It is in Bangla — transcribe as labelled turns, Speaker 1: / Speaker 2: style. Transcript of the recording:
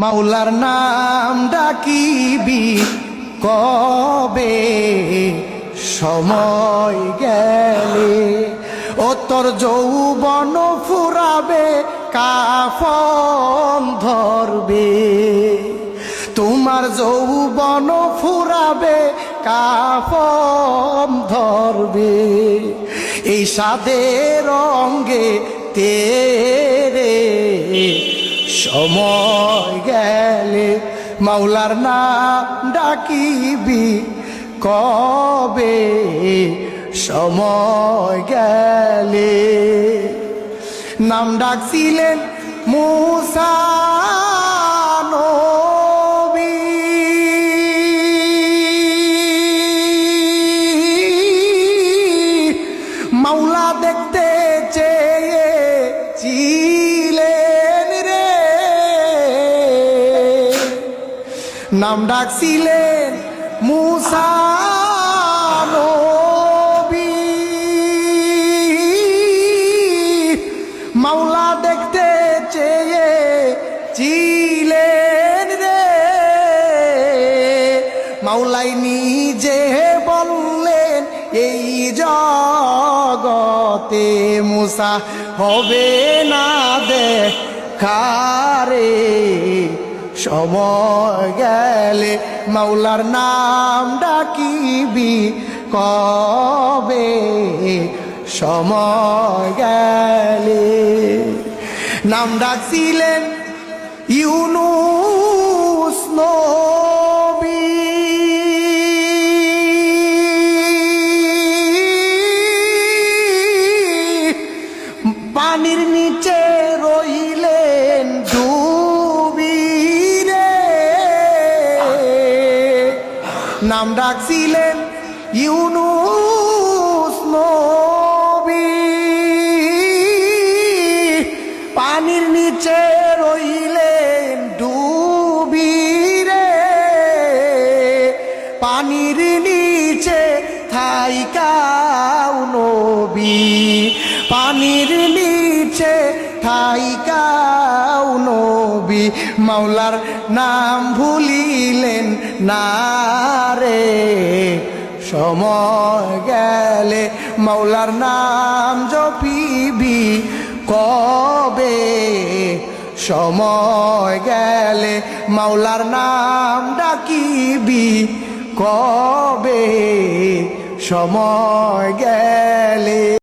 Speaker 1: মাওলার নাম ডাকিবি কবে সময় গেলে, ও তোর যৌবন ফুরাবে কাফন ধরবে, তোমার যৌবন ফুরাবে কাফন ধরবে, এই সাদের রঙ্গে তেরে সময় গেলে, মাওলার নাম ডাকিবি কবে সময় গেলে। নাম ডাকছিলেন মুসা নবী, মাওলা দেখতে চেয়েছিলেন রে, নাম ডাকছিলেন মুসা নবী, মাওলা দেখতে চেয়েছিলেন রে, মাওলাই নিজে বললেন এই জগতে মুসা হবে না দেখারে, সময় গেলে মাওলার নাম ডাকিবি কবে সময় গেলে। নাম ডাকছিলেন ইউনুস নবী, পানির নিচে রইলেন ডুবি রে, নাম ডাকছিলেন ইউনুস নবী, পানির নিচে রইলেন ডুবি রে, পানির নিচে থাইকাও নবী, পানির নিচে থাইকাও নবী, মাওলার নাম ভুলিলেন না রে, সময় গেলে মাওলার নাম জপিবি কবে সময় গেলে, মাওলার নাম ডাকিবি কবে সময় গেলে।